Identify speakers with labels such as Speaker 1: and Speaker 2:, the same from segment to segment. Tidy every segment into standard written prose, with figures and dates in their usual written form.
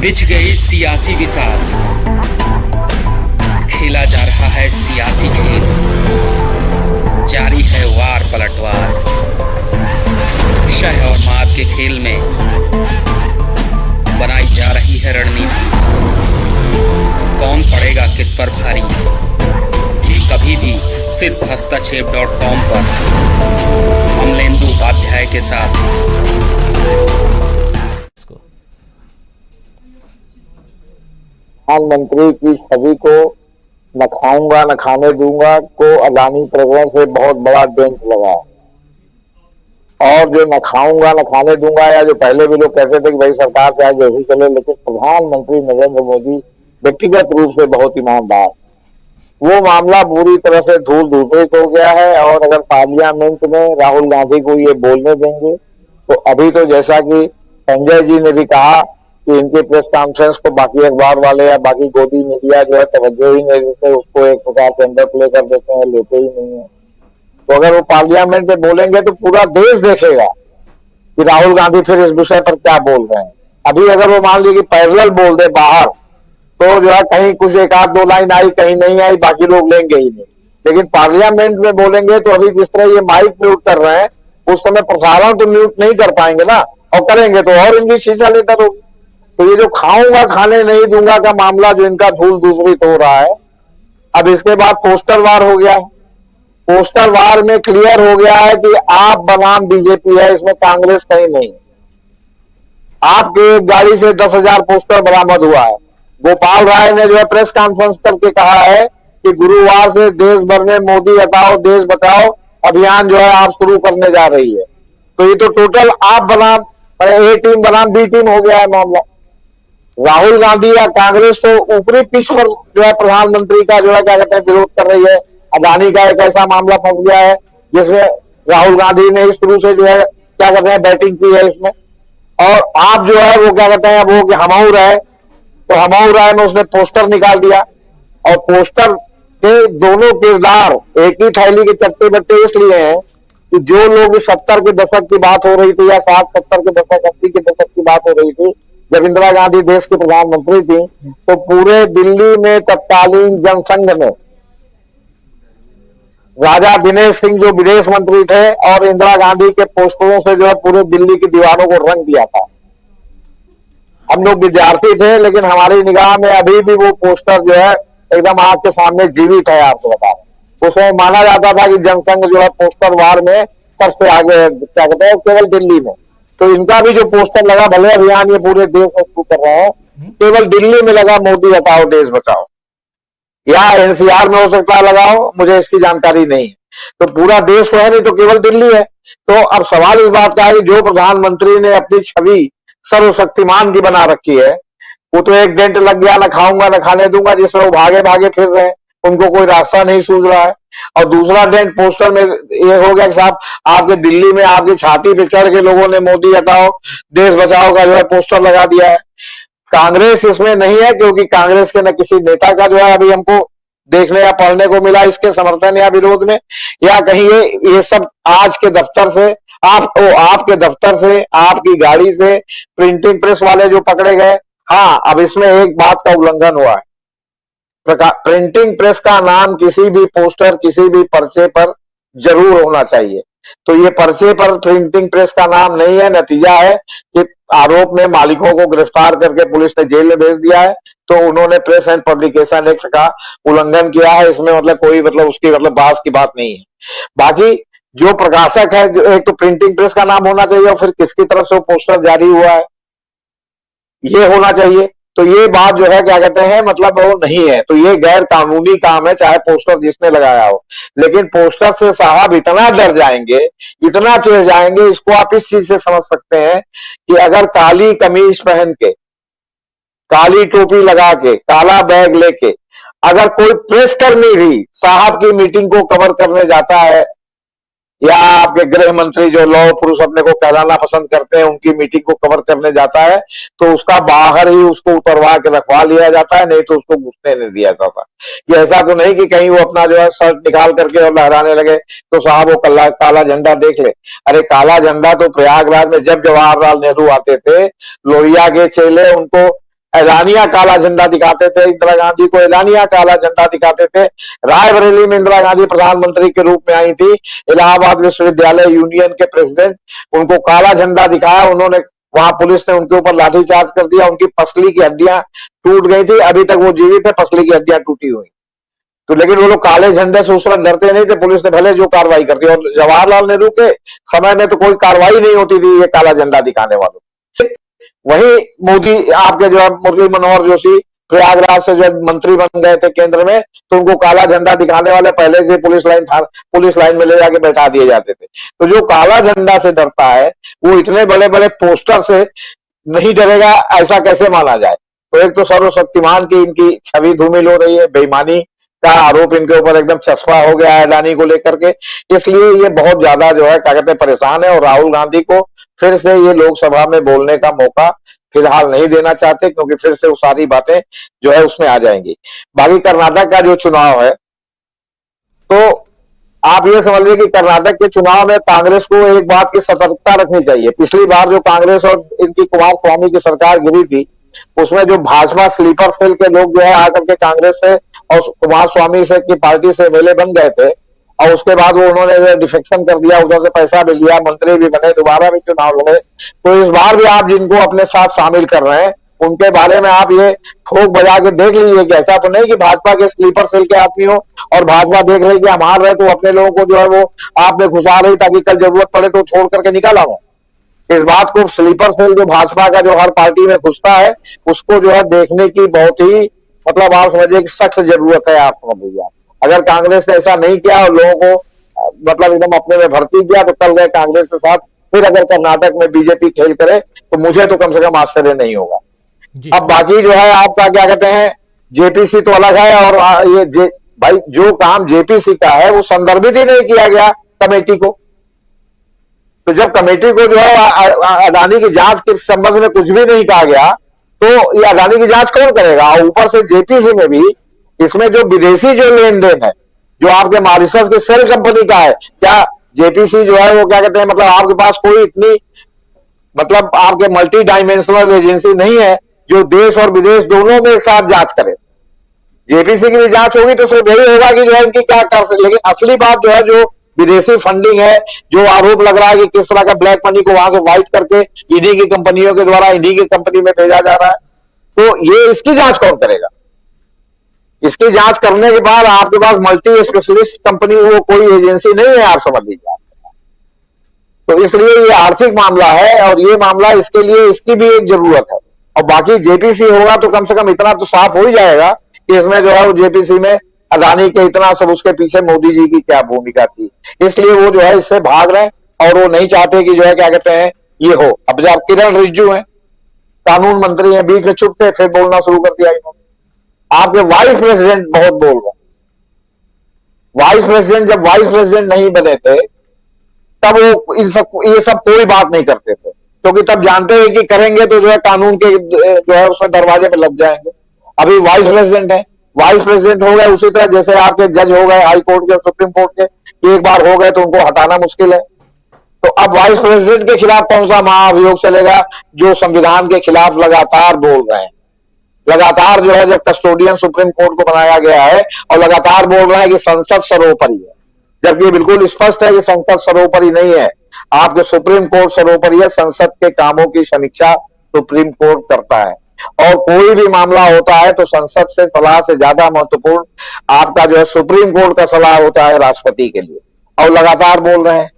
Speaker 1: बिछ गई सियासी विसार, खेला जा रहा है सियासी खेल, जारी है वार पलटवार। शह और मात के खेल में बनाई जा रही है रणनीति। कौन पड़ेगा किस पर भारी, ये कभी भी सिर्फ हस्तक्षेप.com पर अमलेंदु उपाध्याय के साथ।
Speaker 2: प्रधानमंत्री की छवि को न खाऊंगा न खाने दूंगा को अदानी प्रकरण से बहुत बड़ा डेंट लगा। और जो न खाऊंगा न खाने दूंगा, या जो पहले भी लोग कहते थे कि भाई सरकार चाहे जो भी चले, लेकिन प्रधानमंत्री नरेंद्र मोदी व्यक्तिगत रूप से बहुत ईमानदार, वो मामला पूरी तरह से धूल धूसरित हो गया है। और अगर पार्लियामेंट में राहुल गांधी को ये बोलने देंगे तो अभी तो जैसा कि संजय जी ने भी कहा कि इनके प्रेस कॉन्फ्रेंस को बाकी अखबार वाले या बाकी गोदी मीडिया जो है तवज्जो ही नहीं देते, उसको एक प्रकार से अंडर प्ले कर देते हैं, लेते ही नहीं है। तो अगर वो पार्लियामेंट में बोलेंगे तो पूरा देश देखेगा कि राहुल गांधी फिर इस विषय पर क्या बोल रहे हैं। अभी अगर वो मान लीजिए कि पैरेलल बोल दे बाहर, तो जो है कहीं कुछ एक आध दो लाइन आई, कहीं नहीं आई, बाकी लोग लेंगे ही नहीं। लेकिन पार्लियामेंट में बोलेंगे तो अभी जिस तरह ये माइक म्यूट कर रहे हैं, उस समय प्रसारण तो म्यूट नहीं कर पाएंगे ना, और करेंगे तो और इनकी शीशा लेकर होगी। तो ये जो खाऊंगा खाने नहीं दूंगा का मामला जो इनका धूल धूसरित हो रहा है, अब इसके बाद पोस्टर वार हो गया है। पोस्टर वार में क्लियर हो गया है कि आप बनाम बीजेपी है, इसमें कांग्रेस कहीं नहीं। आपके गाड़ी से 10,000 पोस्टर बरामद हुआ है। गोपाल राय ने जो है प्रेस कॉन्फ्रेंस करके कहा है कि गुरुवार से देश भर में मोदी हटाओ देश बचाओ अभियान जो है आप शुरू करने जा रही है। तो ये तो टोटल आप बनाम ए टीम बनाम बी टीम हो गया है मामला। राहुल गांधी या कांग्रेस तो ऊपरी पिच पर जो है प्रधानमंत्री का जो है क्या कहते हैं विरोध कर रही है। अदानी का एक ऐसा मामला फंस गया है जिसमें राहुल गांधी ने शुरू से जो है क्या कहते हैं बैटिंग की है इसमें। और आप जो है वो क्या कहते हैं वो कि हमाऊ राय, तो हमाऊ राय में उसने पोस्टर निकाल दिया। और पोस्टर के दोनों किरदार एक ही थैली के चट्टे बट्टे इसलिए हैं कि जो लोग 70 के दशक की बात हो रही थी या 60-70 के दशक 80 के दशक की बात हो रही थी, जब इंदिरा गांधी देश की प्रधानमंत्री थी, तो पूरे दिल्ली में तत्कालीन जनसंघ ने राजा दिनेश सिंह जो विदेश मंत्री थे और इंदिरा गांधी के पोस्टरों से जो है पूरे दिल्ली की दीवारों को रंग दिया था। हम लोग विद्यार्थी थे, लेकिन हमारी निगाह में अभी भी वो पोस्टर जो है एकदम आंख के सामने जीवित है। आपको बता दें उसमें माना जाता था कि जनसंघ जो है पोस्टर वार में सबसे आगे क्या कहते हैं केवल दिल्ली में। तो इनका भी जो पोस्टर लगा, भले अभियान ये पूरे देश में शुरू कर रहे हैं, केवल दिल्ली में लगा मोदी हटाओ देश बचाओ, या एनसीआर में हो सकता है लगाओ, मुझे इसकी जानकारी नहीं है। तो पूरा देश तो है नहीं, तो केवल दिल्ली है। तो अब सवाल इस बात का है कि जो प्रधानमंत्री ने अपनी छवि सर्वशक्तिमान की बना रखी है, वो तो एक डेंट लग गया, ना खाऊंगा ना खाने दूंगा, जिसमें वो भागे भागे फिर रहे हैं, उनको कोई रास्ता नहीं सूझ रहा है। और दूसरा डेंट पोस्टर में ये हो गया कि साहब आपके दिल्ली में आपकी छाती पे चढ़ के लोगों ने मोदी हटाओ देश बचाओ का जो है पोस्टर लगा दिया है। कांग्रेस इसमें नहीं है, क्योंकि कांग्रेस के न किसी नेता का जो है अभी हमको देखने या पढ़ने को मिला इसके समर्थन या विरोध में, या कहीं ये सब आज के दफ्तर से आपके दफ्तर से आपकी गाड़ी से प्रिंटिंग प्रेस वाले जो पकड़े गए। हाँ, अब इसमें एक बात का उल्लंघन हुआ है। प्रिंटिंग प्रेस का नाम किसी भी पोस्टर किसी भी पर्चे पर जरूर होना चाहिए। तो ये पर्चे पर प्रिंटिंग प्रेस का नाम नहीं है। नतीजा है कि आरोप में मालिकों को गिरफ्तार करके पुलिस ने जेल में भेज दिया है। तो उन्होंने प्रेस एंड पब्लिकेशन एक्ट का उल्लंघन किया है। इसमें कोई उसकी बात की बात नहीं है। बाकी जो प्रकाशक है, जो एक तो प्रिंटिंग प्रेस का नाम होना चाहिए और फिर किसकी तरफ से वो पोस्टर जारी हुआ है ये होना चाहिए। तो ये बात जो है क्या कहते हैं वो नहीं है। तो ये गैर कानूनी काम है, चाहे पोस्टर जिसने लगाया हो। लेकिन पोस्टर से साहब इतना डर जाएंगे, इतना चिढ़ जाएंगे, इसको आप इस चीज से समझ सकते हैं कि अगर काली कमीज पहन के, काली टोपी लगा के, काला बैग लेके अगर कोई प्रेस कर्मी भी साहब की मीटिंग को कवर करने जाता है, या आपके गृह मंत्री जो लौह पुरुष अपने को कहलाना पसंद करते हैं उनकी मीटिंग को कवर करने जाता है, तो उसका बाहर ही उसको उतरवा के रखवा लिया जाता है, नहीं तो उसको घुसने नहीं दिया जाता। ये ऐसा तो नहीं कि कहीं वो अपना जो है शर्ट निकाल करके और लहराने लगे तो साहब वो काला झंडा देख ले। अरे काला झंडा तो प्रयागराज में जब जवाहरलाल नेहरू आते थे, लोहिया के चेले उनको एलानिया काला झंडा दिखाते थे, इंदिरा गांधी को एलानिया काला झंडा दिखाते थे। रायबरेली में इंदिरा गांधी प्रधानमंत्री के रूप में आई थी, इलाहाबाद विश्वविद्यालय यूनियन के प्रेसिडेंट, उनको काला झंडा दिखाया उन्होंने, वहां पुलिस ने उनके ऊपर लाठीचार्ज कर दिया, उनकी पसली की हड्डियां टूट गई थी, अभी तक वो जीवित है, पसली की हड्डियां टूटी हुई। तो लेकिन वो लोग काले झंडे से उस वक्त डरते नहीं थे, पुलिस ने भले जो कार्रवाई कर दी। और जवाहरलाल नेहरू के समय में तो कोई कार्रवाई नहीं होती थी ये काला झंडा दिखाने वालों। वही मोदी आपके जो मुरली मनोहर जोशी प्रयागराज से जो मंत्री बन गए थे केंद्र में, तो उनको काला झंडा दिखाने वाले पहले से पुलिस लाइन में ले जाके बैठा दिए जाते थे। तो जो काला झंडा से डरता है वो इतने बड़े बड़े पोस्टर से नहीं डरेगा, ऐसा कैसे माना जाए। तो एक तो सर्वशक्तिमान की इनकी छवि धूमिल हो रही है, बेईमानी का आरोप इनके ऊपर एकदम चस्पा हो गया है अडानी को लेकर के, इसलिए ये बहुत ज्यादा जो है क्या कहते हैं परेशान है। और राहुल गांधी को फिर से ये लोकसभा में बोलने का मौका फिलहाल नहीं देना चाहते, क्योंकि फिर से वो सारी बातें जो है उसमें आ जाएंगी। बाकी कर्नाटक का जो चुनाव है, तो आप ये समझ लीजिए कि कर्नाटक के चुनाव में कांग्रेस को एक बात की सतर्कता रखनी चाहिए। पिछली बार जो कांग्रेस और इनकी कुमारस्वामी की सरकार गिरी थी, उसमें जो भाजपा स्लीपर सेल के लोग जो है आकर के कांग्रेस से और कुमारस्वामी से की पार्टी से एमएलए बन गए थे, और उसके बाद वो उन्होंने डिफेक्शन कर दिया, उधर से पैसा भी लिया, मंत्री भी बने, दोबारा भी चुनाव लड़े। तो इस बार भी आप जिनको अपने साथ शामिल कर रहे हैं उनके बारे में आप ये ठोक बजा के देख लीजिए कि ऐसा तो नहीं कि भाजपा के स्लीपर सेल के आदमी हो और भाजपा देख रही कि हम हार रहे तो अपने लोगों को जो है वो आप में घुसा रही ताकि कल जरूरत पड़े तो छोड़ करके निकाला हो। इस बात को स्लीपर सेल जो भाजपा का जो हर पार्टी में घुसता है उसको जो है देखने की बहुत ही मतलब आप समझिए कि सख्त जरूरत है। आप समझ लीजिए अगर कांग्रेस ने ऐसा नहीं किया और लोगों को मतलब एकदम अपने में भर्ती किया तो कल गए कांग्रेस के साथ फिर अगर कर्नाटक में बीजेपी खेल करे तो मुझे तो कम से कम आश्चर्य नहीं होगा। अब बाकी जो है आपका क्या कहते हैं जेपीसी तो अलग है, और ये भाई जो काम जेपीसी का है वो संदर्भित ही नहीं किया गया कमेटी को। तो जब कमेटी को जो है अडानी की जांच के संबंध में कुछ भी नहीं कहा गया तो ये अडानी की जांच कौन करेगा। और ऊपर से जेपीसी में भी इसमें जो विदेशी जो लेन देन है जो आपके मॉरिशस की सेल कंपनी का है, क्या जेपीसी जो है वो क्या कहते हैं मतलब आपके पास कोई इतनी मतलब आपके मल्टी डायमेंशनल एजेंसी नहीं है जो देश और विदेश दोनों में एक साथ जांच करे। जेपीसी की भी जांच होगी तो सिर्फ यही होगा कि जो है इनकी क्या कर सकते, लेकिन असली बात जो है जो विदेशी फंडिंग है, जो आरोप लग रहा है कि किस तरह का ब्लैक मनी को वहां से वाइट करके इन्हीं की कंपनियों के द्वारा इन्हीं की कंपनी में भेजा जा रहा है, तो ये इसकी जांच कौन करेगा। इसकी जांच करने के बाद आपके पास मल्टी स्पेशलिस्ट कंपनी वो कोई एजेंसी नहीं है, आप समझ लीजिए। तो इसलिए ये आर्थिक मामला है और ये मामला इसके लिए इसकी भी एक जरूरत है। और बाकी जेपीसी होगा तो कम से कम इतना तो साफ हो ही जाएगा कि इसमें जो है वो जेपीसी में अडानी के इतना सब उसके पीछे मोदी जी की क्या भूमिका थी। इसलिए वो जो है इससे भाग रहे हैं और वो नहीं चाहते कि जो है क्या कहते हैं ये हो। अब जब किरण रिजिजू हैं कानून मंत्री हैं, बीच में चुप थे फिर बोलना शुरू कर दिया इन्होंने। आपके वाइस प्रेसिडेंट बहुत बोल रहे हैं। वाइस प्रेसिडेंट जब वाइस प्रेसिडेंट नहीं बने थे तब वो ये सब कोई बात नहीं करते थे, क्योंकि तब जानते हैं कि करेंगे तो जो है कानून के जो है उसमें दरवाजे पे लग जाएंगे। अभी वाइस प्रेसिडेंट है, वाइस प्रेसिडेंट हो गए उसी तरह जैसे आपके जज हो गए हाई कोर्ट के सुप्रीम कोर्ट के, एक बार हो गए तो उनको हटाना मुश्किल है। तो अब वाइस प्रेसिडेंट के खिलाफ कौन सा महाअभियोग चलेगा जो संविधान के खिलाफ लगातार बोल रहे हैं। लगातार जो है जब कस्टोडियन सुप्रीम कोर्ट को बनाया गया है और लगातार बोल रहे हैं कि संसद सर्वोपरि है, जबकि बिल्कुल स्पष्ट है कि संसद सर्वोपरि नहीं है। आपके सुप्रीम कोर्ट सर्वोपरि है, संसद के कामों की समीक्षा सुप्रीम कोर्ट करता है। और कोई भी मामला होता है तो संसद से सलाह से ज्यादा महत्वपूर्ण आपका जो है सुप्रीम कोर्ट का सलाह होता है राष्ट्रपति के लिए। और लगातार बोल रहे हैं।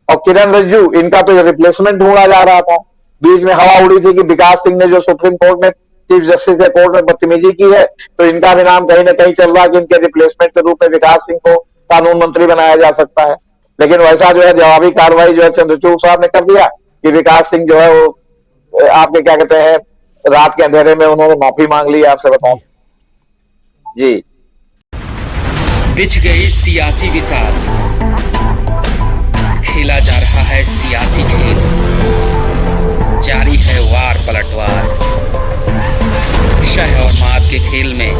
Speaker 2: और किरण रिजिजू इनका तो रिप्लेसमेंट ढूंढा जा रहा था, बीच में हवा उड़ी थी कि विकास सिंह ने जो सुप्रीम कोर्ट में चीफ जस्टिस के कोर्ट में बदतमीजी की है तो इनका भी नाम कहीं ना कहीं चल रहा है कि इनके रिप्लेसमेंट के रूप में विकास सिंह को कानून मंत्री बनाया जा सकता है। लेकिन वैसा जो है जवाबी कार्रवाई जो है चंद्रचूड़ साहब ने कर दिया कि विकास सिंह जो है वो आपके क्या कहते हैं रात के अंधेरे में उन्होंने माफी मांग ली। आपसे बताओ जी।
Speaker 1: बिछ गई सियासी विसार, खेला जा रहा है सियासी खेल, जारी है वार पलटवार। शह और मात के खेल में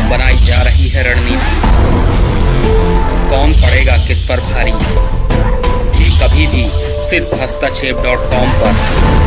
Speaker 1: बनाई जा रही है रणनीति, कौन पड़ेगा किस पर भारी, ये कभी भी सिर्फ hastachep.com पर